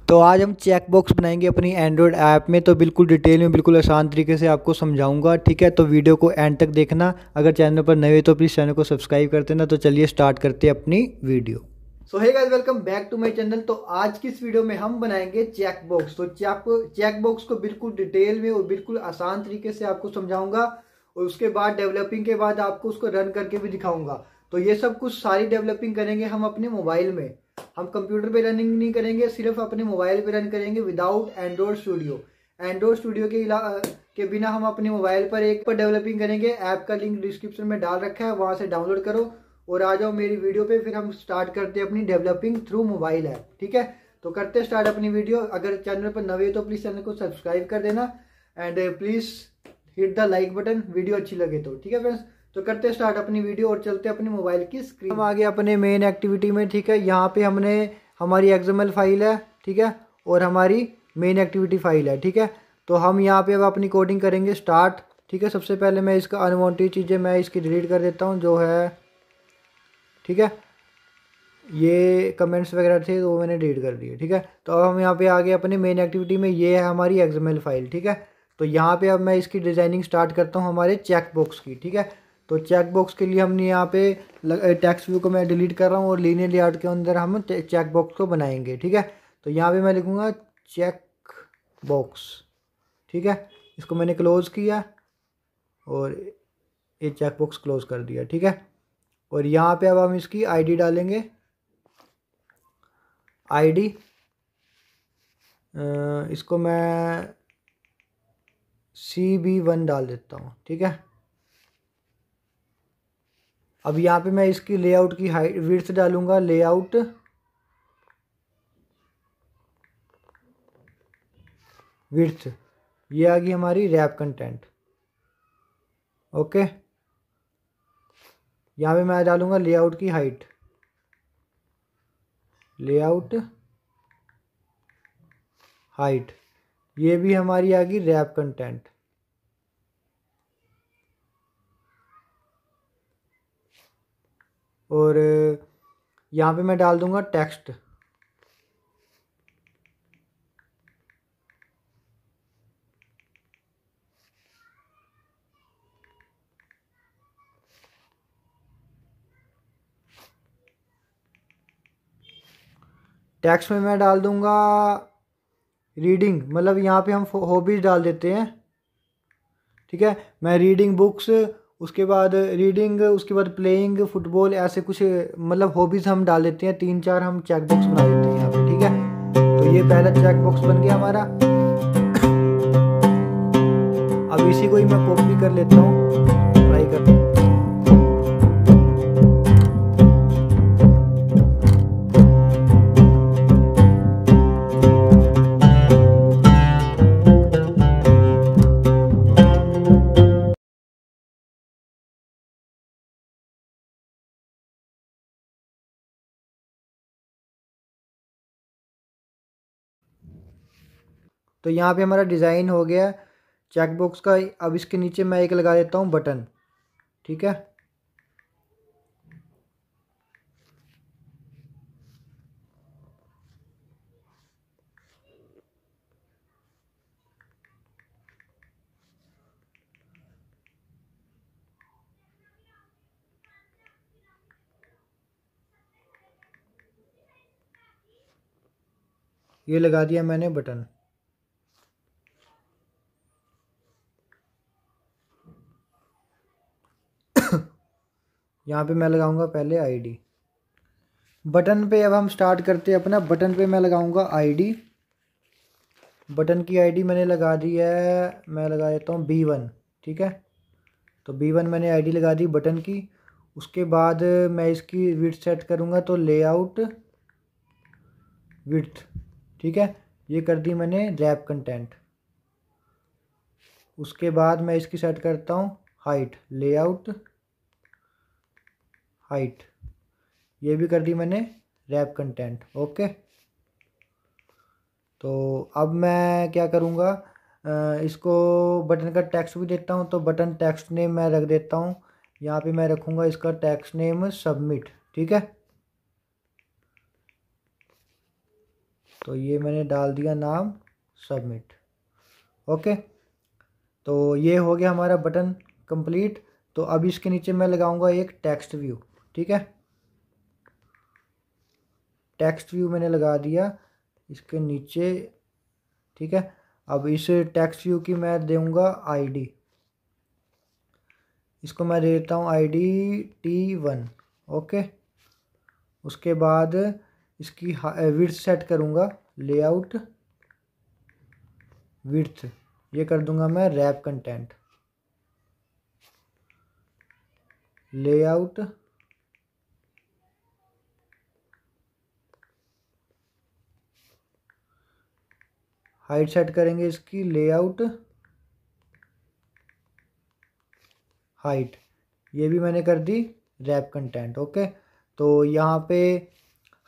तो आज हम चेक बॉक्स बनाएंगे अपनी एंड्रॉयड ऐप में। तो बिल्कुल डिटेल में, बिल्कुल आसान तरीके से आपको समझाऊंगा, ठीक है। तो वीडियो को एंड तक देखना। अगर चैनल पर नए हो तो प्लीज़ चैनल को सब्सक्राइब कर देना। तो चलिए स्टार्ट करते हैं अपनी video. So hey guys, welcome back to my channel. तो आज की इस वीडियो में हम बनाएंगे चेक बॉक्स। तो चेक बॉक्स को बिल्कुल डिटेल में और बिल्कुल आसान तरीके से आपको समझाऊंगा, और उसके बाद डेवलपिंग के बाद आपको उसको रन करके भी दिखाऊंगा। तो ये सब कुछ सारी डेवलपिंग करेंगे हम अपने मोबाइल में। हम कंप्यूटर पे रनिंग नहीं करेंगे, सिर्फ अपने मोबाइल पे रन करेंगे without Android studio. Android studio के बिना हम अपने मोबाइल पर एक पर डेवलपिंग करेंगे। ऐप का लिंक डिस्क्रिप्शन में डाल रखा है, वहां से डाउनलोड करो और आ जाओ मेरी वीडियो पे। फिर हम स्टार्ट करते हैं अपनी डेवलपिंग थ्रू मोबाइल ऐप, ठीक है। तो करते स्टार्ट अपनी वीडियो। अगर चैनल पर नए हो तो प्लीज चैनल को सब्सक्राइब कर देना and please hit the like button video अच्छी लगे तो, ठीक है फ्रेंड्स। तो करते स्टार्ट अपनी वीडियो और चलते अपनी मोबाइल की स्क्रीन। हम आ गए अपने मेन एक्टिविटी में, ठीक है। यहाँ पे हमने हमारी एक्सएमएल फाइल है, ठीक है, और हमारी मेन एक्टिविटी फाइल है, ठीक है। तो हम यहाँ पे अब अपनी कोडिंग करेंगे स्टार्ट, ठीक है। सबसे पहले मैं इसका अनवांटेड चीज़ें मैं इसकी डिलीट कर देता हूँ जो है, ठीक है। ये कमेंट्स वगैरह थे तो वो मैंने डिलीट कर दिए, ठीक है। तो अब हम यहाँ पे आ गए अपने मेन एक्टिविटी में। ये है हमारी एक्सएमएल फाइल, ठीक है। तो यहाँ पे अब मैं इसकी डिज़ाइनिंग स्टार्ट करता हूँ हमारे चेक बॉक्स की, ठीक है। तो चेक बॉक्स के लिए हमने यहाँ पे टेक्स्ट व्यू को मैं डिलीट कर रहा हूँ और लीनियर लेआउट के अंदर हम चेक बॉक्स को बनाएंगे, ठीक है। तो यहाँ पे मैं लिखूँगा चेक बॉक्स, ठीक है। इसको मैंने क्लोज़ किया और ये चेक बॉक्स क्लोज़ कर दिया, ठीक है। और यहाँ पे अब हम इसकी आईडी डालेंगे। आईडी इसको मैं CB1 डाल देता हूँ, ठीक है। अब यहाँ पे मैं इसकी लेआउट की हाइट विड्थ डालूंगा, लेआउट विड्थ। ये आ गई हमारी रैप कंटेंट, ओके। यहाँ पे मैं डालूंगा लेआउट की हाइट, लेआउट हाइट। ये भी हमारी आ गई रैप कंटेंट। और यहाँ पे मैं डाल दूंगा टेक्स्ट, टेक्स्ट में मैं डाल दूंगा रीडिंग, मतलब यहाँ पे हम हॉबीज डाल देते हैं, ठीक है। मैं रीडिंग बुक्स, उसके बाद रीडिंग, उसके बाद प्लेइंग फुटबॉल, ऐसे कुछ मतलब हॉबीज़ हम डाल देते हैं। 3-4 हम चेक बॉक्स बना देते हैं यहाँ पे, ठीक है। तो ये पहला चेक बॉक्स बन गया हमारा। अब इसी को ही मैं कॉपी कर लेता हूँ, ट्राई करता हूँ। तो यहाँ पे हमारा डिज़ाइन हो गया चेक बॉक्स का। अब इसके नीचे मैं एक लगा देता हूँ बटन, ठीक है। ये लगा दिया मैंने बटन। यहाँ पे मैं लगाऊंगा पहले आईडी। बटन पे अब हम स्टार्ट करते हैं अपना। बटन पे मैं लगाऊंगा आईडी। बटन की आईडी मैंने लगा दी है, मैं लगा देता हूँ B1, ठीक है। तो B1 मैंने आईडी लगा दी बटन की। उसके बाद मैं इसकी विड्थ सेट करूँगा, तो लेआउट विड्थ, ठीक है। ये कर दी मैंने रैप कंटेंट। उसके बाद मैं इसकी सेट करता हूँ हाइट, लेआउट हाइट। ये भी कर दी मैंने रैप कंटेंट, ओके। तो अब मैं क्या करूँगा, इसको बटन का टेक्स्ट भी देता हूँ। तो बटन टेक्स्ट नेम मैं रख देता हूँ, यहाँ पे मैं रखूँगा इसका टेक्स्ट नेम सबमिट, ठीक है। तो ये मैंने डाल दिया नाम सबमिट। ओके, तो ये हो गया हमारा बटन कंप्लीट। तो अब इसके नीचे मैं लगाऊंगा एक टेक्स्ट व्यू। ठीक है, टेक्स्ट व्यू मैंने लगा दिया इसके नीचे। ठीक है, अब इस टेक्स्ट व्यू की मैं दूंगा आईडी, इसको मैं दे देता हूँ आईडी T1। ओके, उसके बाद इसकी विड्थ सेट करूँगा, लेआउट विड्थ, ये कर दूंगा मैं wrap content, layout height set करेंगे इसकी लेआउट हाइट, ये भी मैंने कर दी रैप कंटेंट। ओके, तो यहाँ पे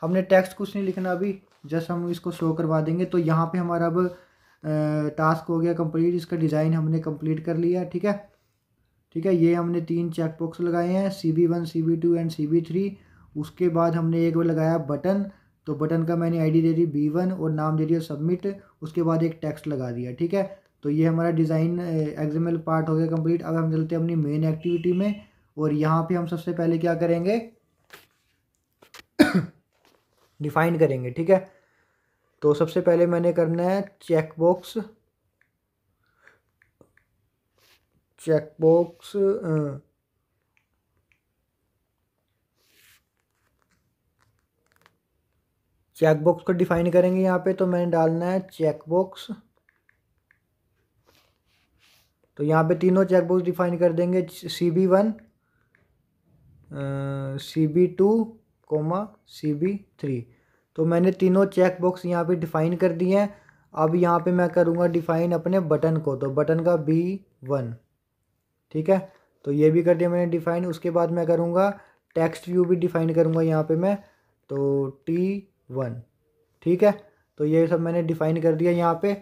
हमने टेक्स्ट कुछ नहीं लिखना अभी, जस्ट हम इसको शो करवा देंगे। तो यहाँ पे हमारा अब टास्क हो गया कंप्लीट, इसका डिज़ाइन हमने कंप्लीट कर लिया। ठीक है, ठीक है, ये हमने 3 चेक बॉक्स लगाए हैं, CB1 CB2 एंड CB3। उसके बाद हमने एक वो लगाया बटन, तो बटन का मैंने आईडी दे दी B1 और नाम दे दिया सबमिट। उसके बाद एक टेक्स्ट लगा दिया। ठीक है, तो ये हमारा डिज़ाइन एक्सएमएल पार्ट हो गया कंप्लीट। अब हम चलते हैं अपनी मेन एक्टिविटी में, और यहाँ पे हम सबसे पहले क्या करेंगे डिफाइन करेंगे। ठीक है, तो सबसे पहले मैंने करना है चेकबॉक्स, चेकबॉक्स चेकबॉक्स को डिफाइन करेंगे यहाँ पे। तो मैंने डालना है चेकबॉक्स, तो यहाँ पे तीनों चेकबॉक्स डिफाइन कर देंगे, CB1 CB2 CB3। तो मैंने तीनों चेकबॉक्स यहाँ पे डिफाइन कर दिए हैं। अब यहाँ पे मैं करूँगा डिफाइन अपने बटन को, तो बटन का B1। ठीक है, तो ये भी कर दिया मैंने डिफाइन। उसके बाद मैं करूँगा टेक्स्ट व्यू भी डिफाइन करूँगा यहाँ पे मैं, तो T1। ठीक है, तो ये सब मैंने डिफाइन कर दिया यहाँ पे।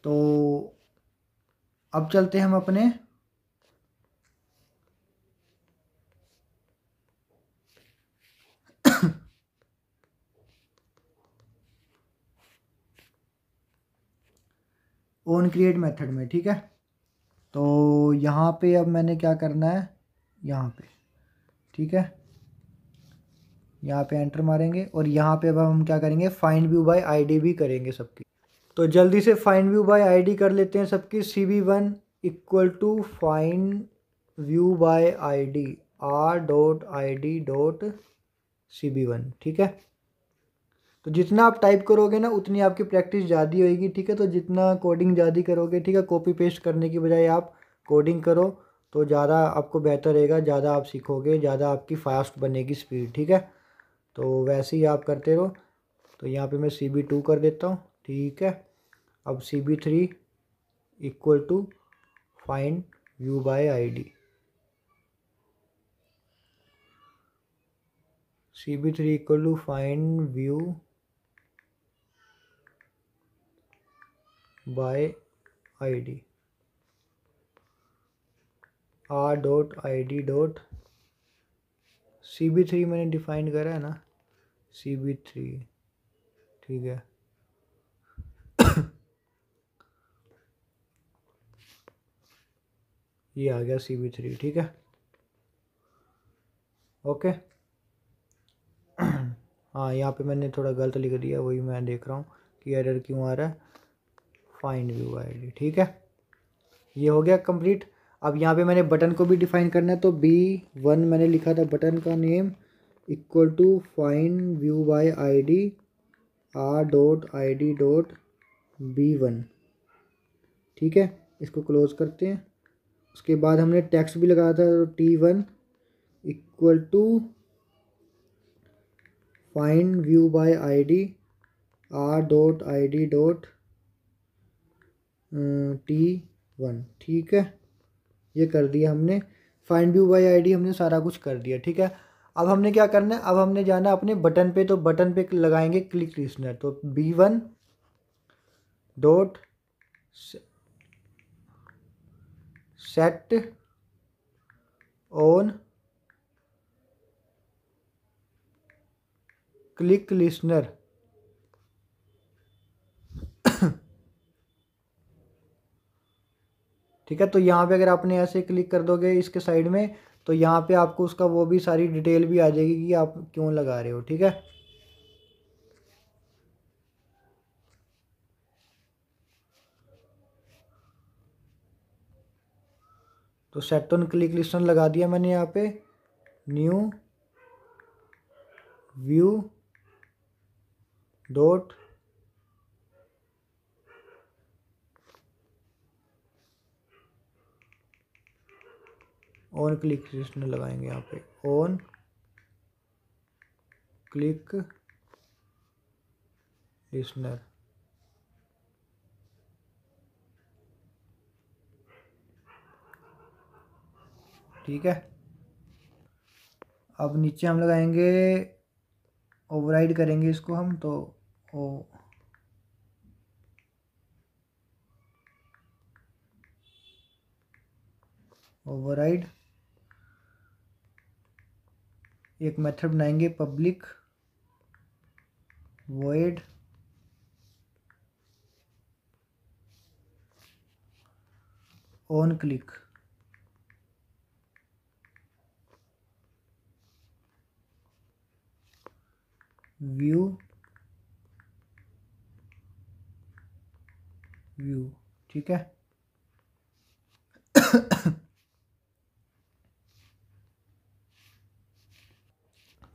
तो अब चलते हैं हम अपने ऑन क्रिएट मेथड में। ठीक है, तो यहाँ पे अब मैंने क्या करना है, यहाँ पे, ठीक है, यहाँ पे एंटर मारेंगे और यहाँ पे अब हम क्या करेंगे फाइंड व्यू बाय आईडी भी करेंगे सबकी। तो जल्दी से फाइंड व्यू बाय आईडी कर लेते हैं सबकी। CB1 equal to find view by ID r.id.cb1। ठीक है, तो जितना आप टाइप करोगे ना उतनी आपकी प्रैक्टिस ज़्यादा होएगी। ठीक है, तो जितना कोडिंग ज़्यादा करोगे, ठीक है, कॉपी पेस्ट करने की बजाय आप कोडिंग करो तो ज़्यादा आपको बेहतर रहेगा, ज़्यादा आप सीखोगे, ज़्यादा आपकी फास्ट बनेगी स्पीड। ठीक है, तो वैसे ही आप करते रहो। तो यहाँ पे मैं CB2 कर देता हूँ। ठीक है, अब CB3 equal to find view by ID, CB3 equal to find view by ID r.id.cb3 मैंने डिफाइन करा है ना, CB3। ठीक है, ये आ गया CB3। ठीक है, ओके। हाँ, यहाँ पे मैंने थोड़ा गलत लिख दिया, वही मैं देख रहा हूँ कि एरर क्यों आ रहा है। फाइंड व्यू आईडी, ठीक है, ये हो गया कंप्लीट। अब यहाँ पे मैंने बटन को भी डिफाइन करना है, तो B1 मैंने लिखा था बटन का name equal to find view by ID r.id.b1। ठीक है, इसको क्लोज करते हैं। उसके बाद हमने टेक्स्ट भी लगाया था, तो T1 equal to find view by ID r.id.t1। ठीक है, ये कर दिया हमने। फाइंड व्यू बाय आईडी हमने सारा कुछ कर दिया। ठीक है, अब हमने क्या करना है, अब हमने जाना अपने बटन पे, तो बटन पे लगाएंगे क्लिक लिस्नर। तो B1 dot set on click listener ठीक है। तो यहाँ पे अगर आपने ऐसे क्लिक कर दोगे इसके साइड में, तो यहाँ पे आपको उसका वो भी सारी डिटेल भी आ जाएगी कि आप क्यों लगा रहे हो। ठीक है। तो सेट ऑन क्लिक लिस्टन लगा दिया मैंने यहाँ पे। New view dot on click listener लगाएंगे यहाँ पे, ऑन क्लिक लिस्टनर। ठीक है। अब नीचे हम लगाएंगे, ओवरराइड करेंगे इसको हम, तो ओवरराइड एक मेथड बनाएंगे, public void on click view view. ठीक है।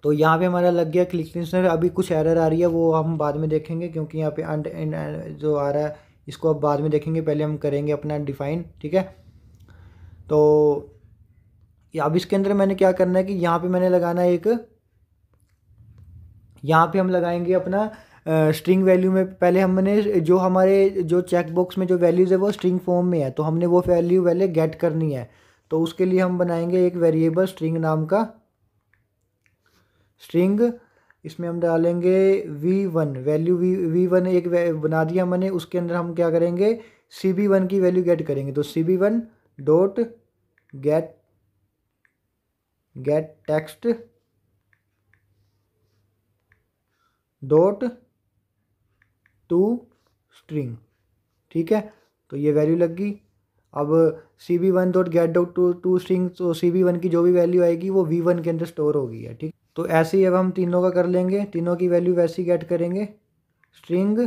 तो यहाँ पे हमारा लग गया क्लिक लिस्टनर। अभी कुछ एरर आ रही है, वो हम बाद में देखेंगे, क्योंकि यहाँ पे जो आ रहा है इसको अब बाद में देखेंगे, पहले हम करेंगे अपना डिफाइन। ठीक है। तो अब इसके अंदर मैंने क्या करना है कि यहाँ पे मैंने लगाना है एक, यहाँ पे हम लगाएंगे अपना स्ट्रिंग वैल्यू में। पहले हमने जो हमारे जो चेक बॉक्स में जो वैल्यूज़ है वो स्ट्रिंग फॉर्म में है, तो हमने वो वैल्यू पहले गेट करनी है। तो उसके लिए हम बनाएंगे एक वेरिएबल स्ट्रिंग नाम का, स्ट्रिंग। इसमें हम डालेंगे v1 वैल्यू, v1 एक बना दिया मैंने। उसके अंदर हम क्या करेंगे, cb1 की वैल्यू गेट करेंगे। तो cb1 dot gate gate text dot to string. ठीक है। तो ये वैल्यू लग गई। अब cb1 dot gate dot to string, तो cb1 की जो भी वैल्यू आएगी वो v1 के अंदर स्टोर होगी है। ठीक। तो ऐसे ही अब हम तीनों का कर लेंगे, तीनों की वैल्यू वैसे ही गेट करेंगे। स्ट्रिंग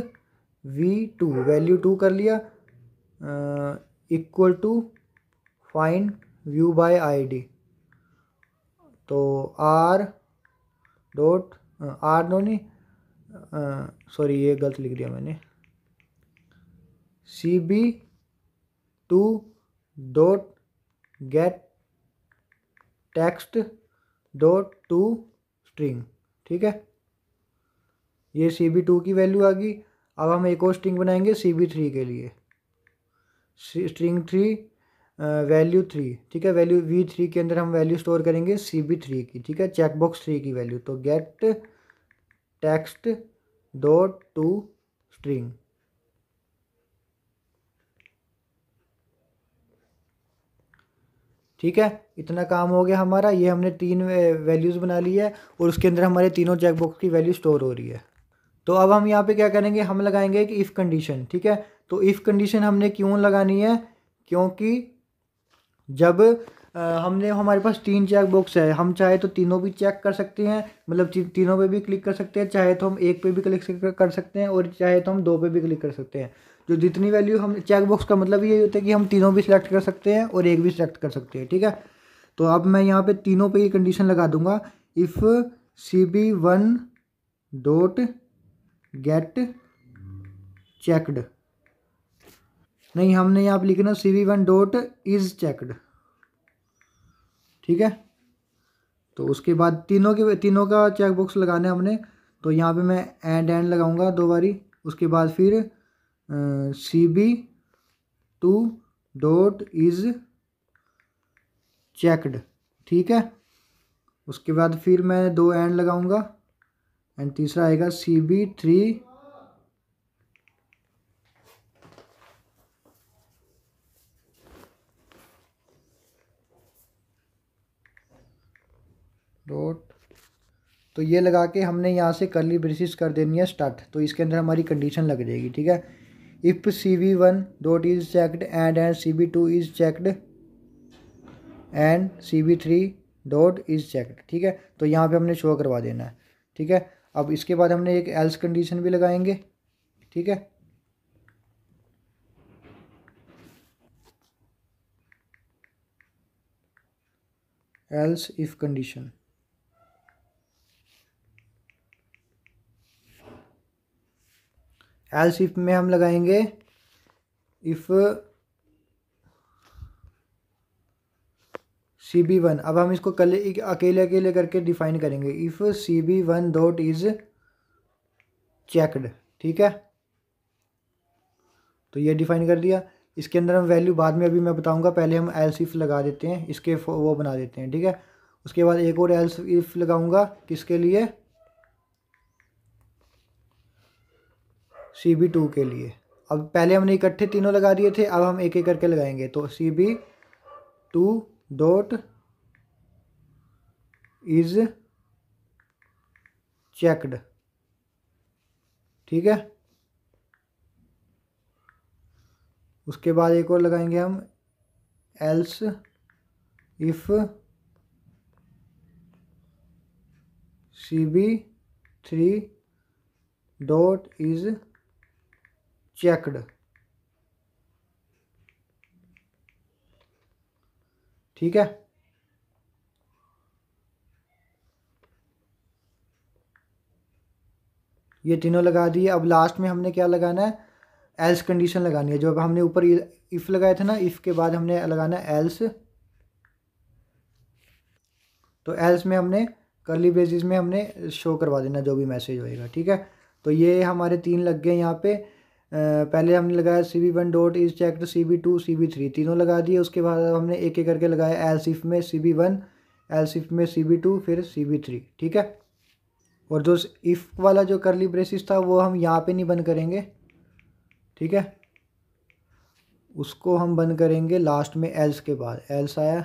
v2 वैल्यू 2 कर लिया, equal to find view by ID. तो r डॉट आर नो नहीं, सॉरी ये गलत लिख दिया मैंने, cb2 dot get text dot to string. ठीक है। ये cb2 की वैल्यू आ गई। अब हम एक और स्ट्रिंग बनाएंगे cb3 के लिए, स्ट्रिंग 3 वैल्यू 3। ठीक है। वैल्यू v3 के अंदर हम वैल्यू स्टोर करेंगे cb3 की। ठीक है। चेकबॉक्स 3 की वैल्यू, तो gate text dot to string. ठीक है। इतना काम हो गया हमारा। ये हमने 3 वैल्यूज़ बना ली है और उसके अंदर हमारे तीनों चेकबॉक्स की वैल्यू स्टोर हो रही है। तो अब हम यहाँ पे क्या करेंगे, हम लगाएंगे एक इफ़ कंडीशन। ठीक है। तो इफ़ कंडीशन हमने क्यों लगानी है, क्योंकि जब हमने हमारे पास 3 चेक बॉक्स है, हम चाहे तो तीनों भी चेक कर सकते हैं, मतलब तीनों पे भी क्लिक कर सकते हैं, चाहे तो हम एक पे भी क्लिक कर सकते हैं, और चाहे तो हम 2 पे भी क्लिक कर सकते हैं। जो जितनी वैल्यू हम चेक बॉक्स का मतलब ये होता है कि हम तीनों भी सिलेक्ट कर सकते हैं और एक भी सिलेक्ट कर सकते हैं। ठीक है। तो अब मैं यहाँ पे तीनों पे ये कंडीशन लगा दूंगा, if cb1 dot gate checked, नहीं हमने यहाँ पे लिखना cb1 डॉट इज चेकड। ठीक है। तो उसके बाद तीनों का चेक बॉक्स लगाना है हमने। तो यहाँ पे मैं एंड लगाऊंगा 2 बारी। उसके बाद फिर cb2 डॉट इज चेकड। ठीक है। उसके बाद फिर मैं 2 एंड लगाऊंगा, एंड तीसरा आएगा cb3 डॉट। तो ये लगा के हमने यहाँ से कर्ली ब्रेसिस कर देनी है स्टार्ट। तो इसके अंदर हमारी कंडीशन लग जाएगी। ठीक है। If CV1 dot is checked and CV2 is checked and CV3 dot is checked. ठीक है, तो यहाँ पे हमने शो करवा देना है। ठीक है, अब इसके बाद हमने एक एल्स कंडीशन भी लगाएंगे। ठीक है, else if condition, else if में हम लगाएंगे इफ CB1। अब हम इसको कल अकेले अकेले करके डिफाइन करेंगे। If CB1 dot is checked. ठीक है, तो ये डिफाइन कर दिया। इसके अंदर हम वैल्यू बाद में अभी मैं बताऊंगा, पहले हम एल्स इफ लगा देते हैं, इसके वो बना देते हैं। ठीक है, उसके बाद एक और एल्स इफ लगाऊंगा, किसके लिए, CB2 के लिए। अब पहले हमने इकट्ठे तीनों लगा दिए थे, अब हम एक एक करके लगाएंगे। तो CB2 डॉट इज चेकड। ठीक है, उसके बाद एक और लगाएंगे हम, else if CB3 dot is checked. ठीक है, ये तीनों लगा दिए। अब लास्ट में हमने क्या लगाना है, एल्स कंडीशन लगानी है। जो अब हमने ऊपर इफ़ लगाए थे ना, इफ़ के बाद हमने लगाना है एल्स। तो एल्स में हमने कर्ली ब्रेसेस में हमने शो करवा देना जो भी मैसेज होएगा। ठीक है, तो ये हमारे तीन लग गए यहाँ पे। पहले हमने लगाया CB1 dot is checked, CB2 CB3 तीनों लगा दिए। उसके बाद हमने एक एक करके लगाया एल्स इफ में CB1, एल्स इफ में CB2, फिर CB3। ठीक है, और जो इफ़ वाला जो कर्ली ब्रेसिस था वो हम यहाँ पे नहीं बंद करेंगे। ठीक है, उसको हम बंद करेंगे लास्ट में, एल्स के बाद। एल्स आया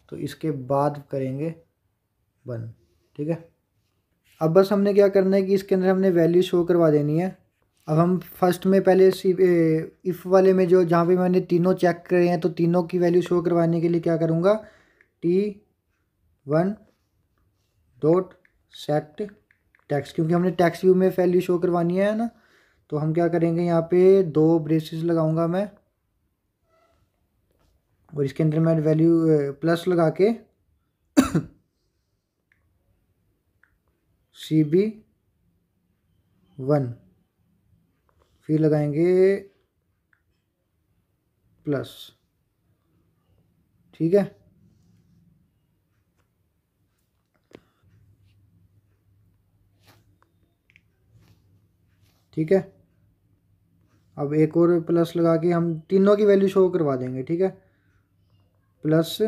तो इसके बाद करेंगे बंद। ठीक है, अब बस हमने क्या करना है कि इसके अंदर हमने वैल्यू शो करवा देनी है। अब हम फर्स्ट में पहले इफ़ वाले में जो जहाँ पे मैंने तीनों चेक करे हैं, तो तीनों की वैल्यू शो करवाने के लिए क्या करूँगा, T1 डॉट सेट टेक्स्ट, क्योंकि हमने टेक्स्ट व्यू में वैल्यू शो करवानी है ना। तो हम क्या करेंगे, यहाँ पे दो ब्रेसेस लगाऊंगा मैं, और इसके अंदर मैं वैल्यू प्लस लगा के CB1, फिर लगाएंगे प्लस। ठीक है, ठीक है, अब एक और प्लस लगा के हम तीनों की वैल्यू शो करवा देंगे। ठीक है, प्लस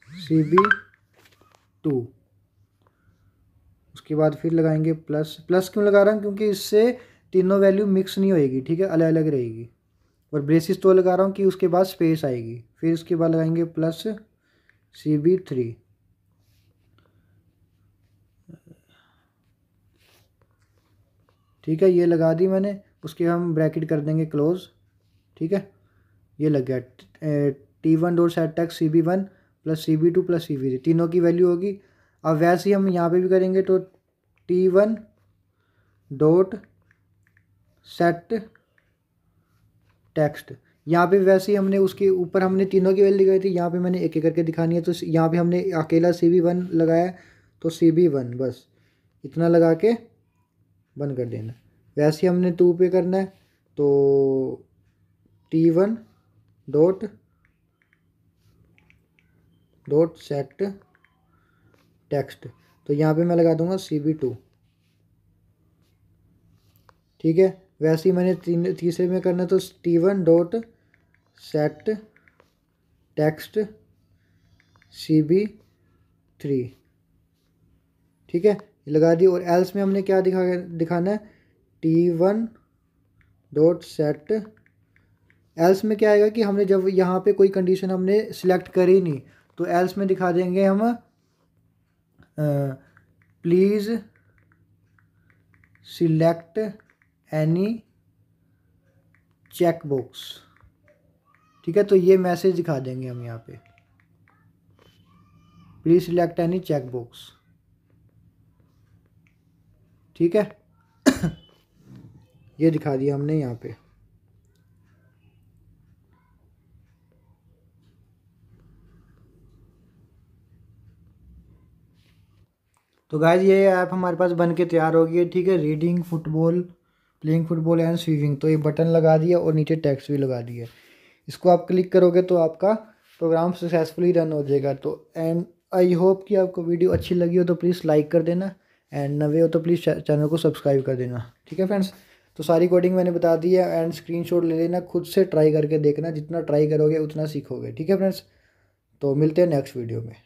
CB2, उसके बाद फिर लगाएंगे प्लस। प्लस क्यों लगा रहा हूँ, क्योंकि इससे तीनों वैल्यू मिक्स नहीं होएगी। ठीक है, अलग अलग रहेगी। और ब्रेसिस तो लगा रहा हूँ कि उसके बाद स्पेस आएगी। फिर उसके बाद लगाएंगे प्लस CB3। ठीक है, ये लगा दी मैंने। उसके हम ब्रैकेट कर देंगे क्लोज। ठीक है, ये लग गया। T1 dot set text CB1 plus CB2 plus CB3 तीनों की वैल्यू होगी। अब वैसे ही हम यहाँ पे भी करेंगे, तो T1 डॉट सेट टेक्स्ट, यहाँ पे वैसे ही हमने उसके ऊपर हमने तीनों की वैल्यू लगाई थी, यहाँ पे मैंने एक एक करके दिखानी है। तो यहाँ पे हमने अकेला CB1 लगाया, तो CB1 बस इतना लगा के बंद कर देना। वैसे ही हमने 2 पे करना है, तो T1 डॉट सेट टेक्स्ट, तो यहाँ पे मैं लगा दूंगा CB2। ठीक है, वैसे ही मैंने तीसरे में करना है, तो T1 dot set text CB3। ठीक है, ये लगा दी। और एल्स में हमने क्या दिखाना है, T1 डॉट सेट। एल्स में क्या आएगा कि हमने जब यहाँ पे कोई कंडीशन हमने सिलेक्ट करी नहीं, तो एल्स में दिखा देंगे हम please select any check box, ठीक है। तो ये मैसेज दिखा देंगे हम यहाँ पे, please select any check box, ठीक है। ये दिखा दिया हमने यहाँ पे। तो गाइस ये ऐप हमारे पास बन के तैयार हो गई है, ठीक है। Reading football, playing football and swimming, तो ये बटन लगा दिया और नीचे टेक्स्ट भी लगा दिया। इसको आप क्लिक करोगे तो आपका प्रोग्राम सक्सेसफुली रन हो जाएगा। तो एंड आई होप कि आपको वीडियो अच्छी लगी हो तो प्लीज़ लाइक कर देना, एंड नवे हो तो प्लीज़ चैनल को सब्सक्राइब कर देना, ठीक है फ्रेंड्स। तो सारी कोडिंग मैंने बता दी है, एंड स्क्रीनशॉट ले लेना, खुद से ट्राई करके देखना, जितना ट्राई करोगे उतना सीखोगे, ठीक है फ्रेंड्स। तो मिलते हैं नेक्स्ट वीडियो में।